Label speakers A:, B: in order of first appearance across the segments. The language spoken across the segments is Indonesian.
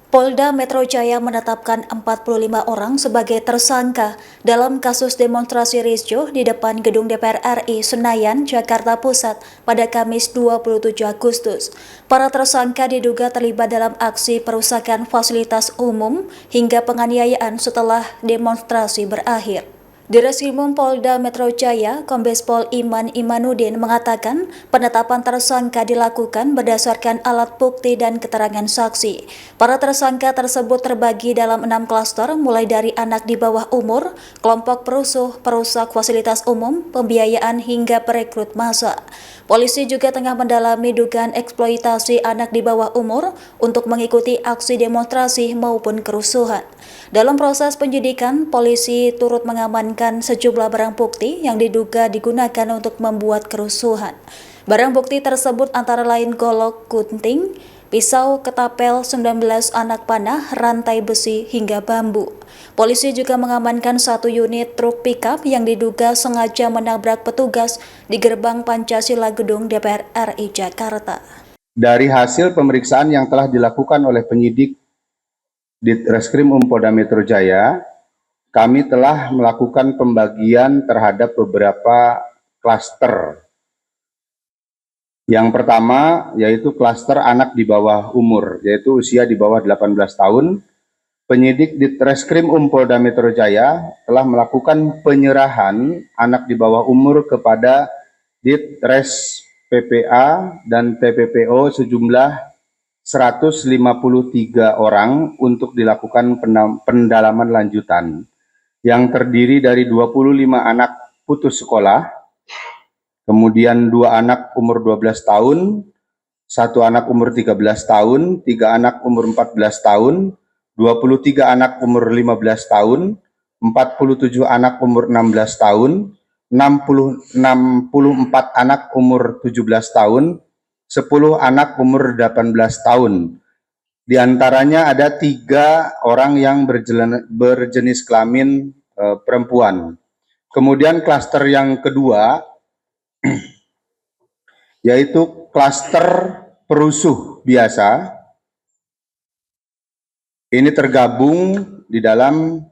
A: Polda Metro Jaya menetapkan 45 orang sebagai tersangka dalam kasus demonstrasi risjo di depan Gedung DPR RI Senayan, Jakarta Pusat pada Kamis 27 Agustus. Para tersangka diduga terlibat dalam aksi perusakan fasilitas umum hingga penganiayaan setelah demonstrasi berakhir. Direskrimum Polda Metro Jaya, Kombes Pol Iman Imanuddin mengatakan penetapan tersangka dilakukan berdasarkan alat bukti dan keterangan saksi. Para tersangka tersebut terbagi dalam 6 klaster, mulai dari anak di bawah umur, kelompok perusuh, perusak fasilitas umum, pembiayaan hingga perekrut massa. Polisi juga tengah mendalami dugaan eksploitasi anak di bawah umur untuk mengikuti aksi demonstrasi maupun kerusuhan. Dalam proses penyidikan, polisi turut mengamankan sejumlah barang bukti yang diduga digunakan untuk membuat kerusuhan. Barang bukti tersebut antara lain golok gunting, pisau, ketapel, 19 anak panah, rantai besi, hingga bambu. Polisi juga mengamankan 1 unit truk pickup yang diduga sengaja menabrak petugas di gerbang Pancasila Gedung DPR RI Jakarta.
B: Dari hasil pemeriksaan yang telah dilakukan oleh penyidik Ditreskrim Polda Metro Jaya, kami telah melakukan pembagian terhadap beberapa klaster. Yang pertama yaitu klaster anak di bawah umur, yaitu usia di bawah 18 tahun. Penyidik Ditreskrim Polda Metro Jaya telah melakukan penyerahan anak di bawah umur kepada Ditres PPA dan TPPO sejumlah 153 orang untuk dilakukan pendalaman lanjutan yang terdiri dari 25 anak putus sekolah, kemudian 2 anak umur 12 tahun, 1 anak umur 13 tahun, 3 anak umur 14 tahun, 23 anak umur 15 tahun, 47 anak umur 16 tahun, 64 anak umur 17 tahun, 10 anak umur 18 tahun. Di antaranya ada 3 orang yang berjenis kelamin perempuan. Kemudian klaster yang kedua yaitu klaster perusuh biasa. Ini tergabung di dalam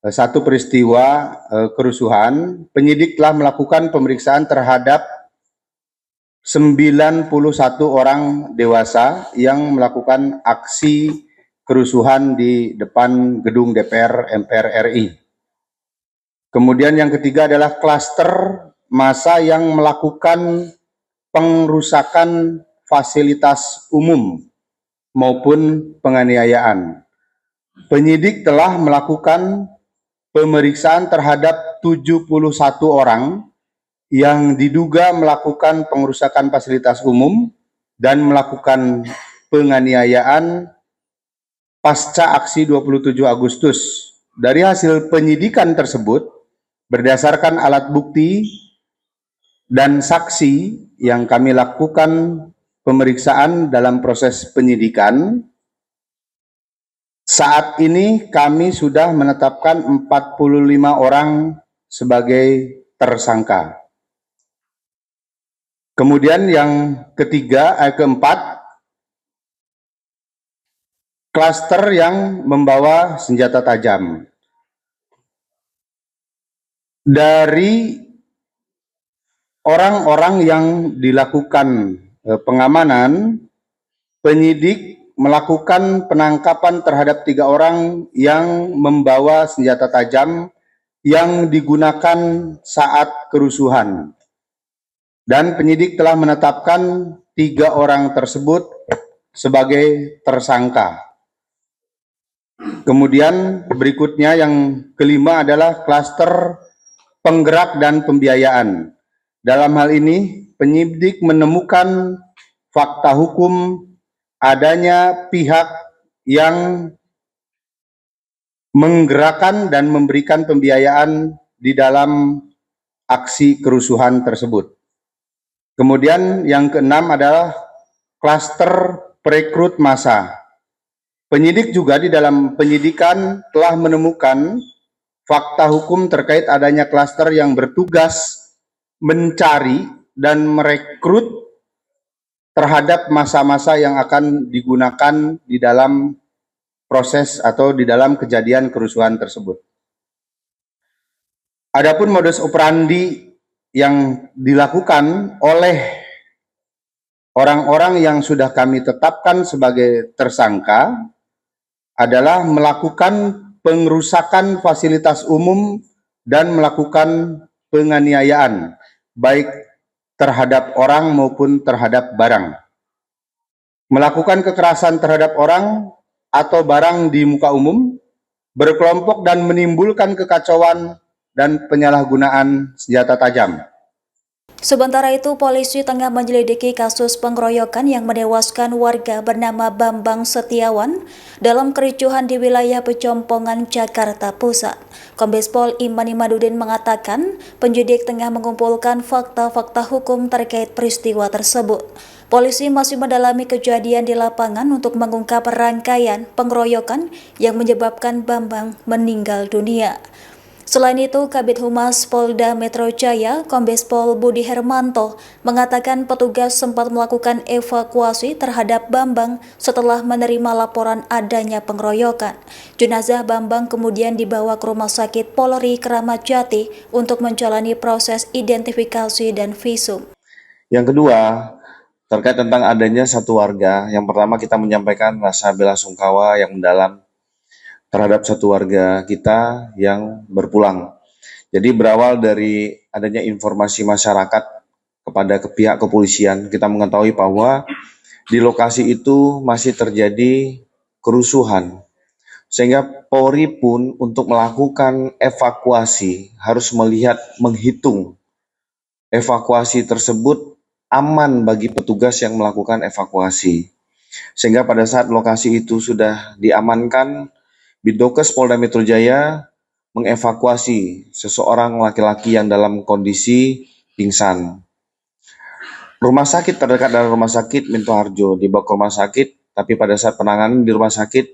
B: satu peristiwa kerusuhan. Penyidik telah melakukan pemeriksaan terhadap 91 orang dewasa yang melakukan aksi kerusuhan di depan gedung DPR MPR RI. Kemudian yang ketiga adalah klaster massa yang melakukan pengrusakan fasilitas umum maupun penganiayaan. Penyidik telah melakukan pemeriksaan terhadap 71 orang yang diduga melakukan pengrusakan fasilitas umum dan melakukan penganiayaan pasca aksi 27 Agustus. Dari hasil penyidikan tersebut, berdasarkan alat bukti dan saksi yang kami lakukan pemeriksaan dalam proses penyidikan, saat ini kami sudah menetapkan 45 orang sebagai tersangka. Kemudian yang keempat, klaster yang membawa senjata tajam. Dari orang-orang yang dilakukan pengamanan, penyidik melakukan penangkapan terhadap 3 orang yang membawa senjata tajam yang digunakan saat kerusuhan. Dan penyidik telah menetapkan 3 orang tersebut sebagai tersangka. Kemudian berikutnya yang kelima adalah klaster penggerak dan pembiayaan. Dalam hal ini, penyidik menemukan fakta hukum adanya pihak yang menggerakkan dan memberikan pembiayaan di dalam aksi kerusuhan tersebut. Kemudian yang keenam adalah klaster perekrut massa. Penyidik juga di dalam penyidikan telah menemukan fakta hukum terkait adanya klaster yang bertugas mencari dan merekrut terhadap massa-massa yang akan digunakan di dalam proses atau di dalam kejadian kerusuhan tersebut. Adapun modus operandi yang dilakukan oleh orang-orang yang sudah kami tetapkan sebagai tersangka adalah melakukan pengerusakan fasilitas umum dan melakukan penganiayaan, baik terhadap orang maupun terhadap barang. Melakukan kekerasan terhadap orang atau barang di muka umum, berkelompok dan menimbulkan kekacauan dan penyalahgunaan senjata tajam.
A: Sementara itu, polisi tengah menyelidiki kasus pengeroyokan yang menewaskan warga bernama Bambang Setiawan dalam kericuhan di wilayah Pecompongan, Jakarta Pusat. Kombes Pol Iman Imadudin mengatakan penyidik tengah mengumpulkan fakta-fakta hukum terkait peristiwa tersebut. Polisi masih mendalami kejadian di lapangan untuk mengungkap rangkaian pengeroyokan yang menyebabkan Bambang meninggal dunia. Selain itu, Kabid Humas Polda Metro Jaya, Kombes Pol Budi Hermanto, mengatakan petugas sempat melakukan evakuasi terhadap Bambang setelah menerima laporan adanya pengeroyokan. Jenazah Bambang kemudian dibawa ke Rumah Sakit Polri Kramat Jati untuk menjalani proses identifikasi dan visum.
C: Yang kedua, terkait tentang adanya satu warga, yang pertama kita menyampaikan rasa bela sungkawa yang mendalam terhadap satu warga kita yang berpulang. Jadi berawal dari adanya informasi masyarakat kepada pihak kepolisian, kita mengetahui bahwa di lokasi itu masih terjadi kerusuhan. Sehingga Polri pun untuk melakukan evakuasi harus menghitung evakuasi tersebut aman bagi petugas yang melakukan evakuasi. Sehingga pada saat lokasi itu sudah diamankan, Bidokes Polda Metro Jaya mengevakuasi seseorang laki-laki yang dalam kondisi pingsan. Rumah sakit terdekat dari Rumah Sakit Minto Harjo dibawa ke rumah sakit, tapi pada saat penanganan di rumah sakit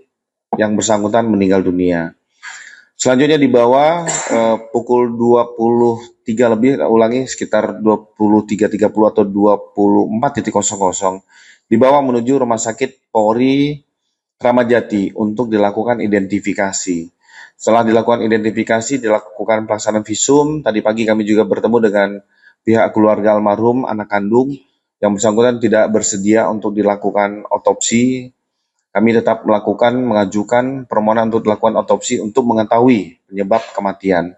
C: yang bersangkutan meninggal dunia. Selanjutnya dibawa pukul 23 lebih, sekitar 23.30 atau 24.00, dibawa menuju Rumah Sakit Polri Kramat Jati untuk dilakukan identifikasi. Setelah dilakukan identifikasi, dilakukan pelaksanaan visum. Tadi pagi kami juga bertemu dengan pihak keluarga almarhum, anak kandung, yang bersangkutan tidak bersedia untuk dilakukan otopsi. Kami tetap mengajukan permohonan untuk dilakukan otopsi untuk mengetahui penyebab kematian.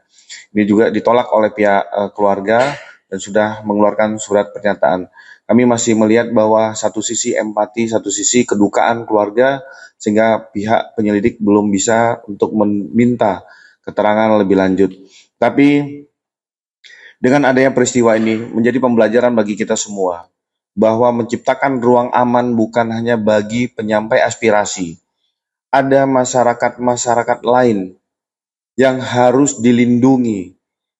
C: Ini juga ditolak oleh pihak keluarga dan sudah mengeluarkan surat pernyataan. Kami masih melihat bahwa satu sisi empati, satu sisi kedukaan keluarga, sehingga pihak penyelidik belum bisa untuk meminta keterangan lebih lanjut. Tapi dengan adanya peristiwa ini menjadi pembelajaran bagi kita semua, bahwa menciptakan ruang aman bukan hanya bagi penyampai aspirasi. Ada masyarakat-masyarakat lain yang harus dilindungi,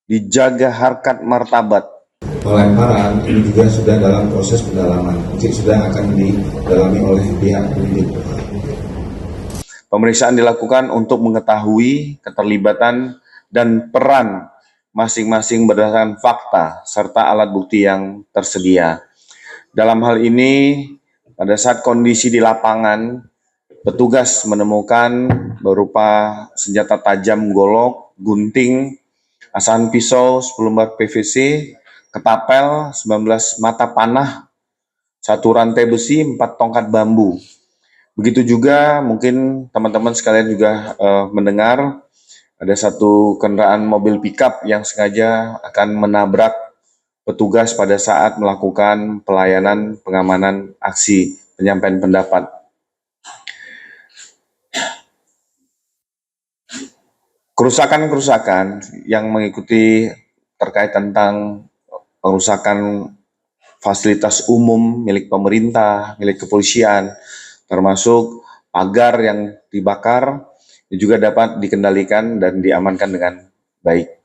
C: dijaga harkat martabat.
D: Pelemparan ini juga sudah dalam proses pendalaman, nanti sudah akan didalami oleh pihak penyidik.
C: Pemeriksaan dilakukan untuk mengetahui keterlibatan dan peran masing-masing berdasarkan fakta serta alat bukti yang tersedia. Dalam hal ini, pada saat kondisi di lapangan, petugas menemukan berupa senjata tajam golok, gunting, asahan pisau, 10 lembar PVC, ketapel, 19 mata panah, 1 rantai besi, 4 tongkat bambu. Begitu juga mungkin teman-teman sekalian juga mendengar ada satu kendaraan mobil pickup yang sengaja akan menabrak petugas pada saat melakukan pelayanan pengamanan aksi penyampaian pendapat. Kerusakan-kerusakan yang mengikuti terkait tentang pengerusakan fasilitas umum milik pemerintah, milik kepolisian, termasuk pagar yang dibakar, juga dapat dikendalikan dan diamankan dengan baik.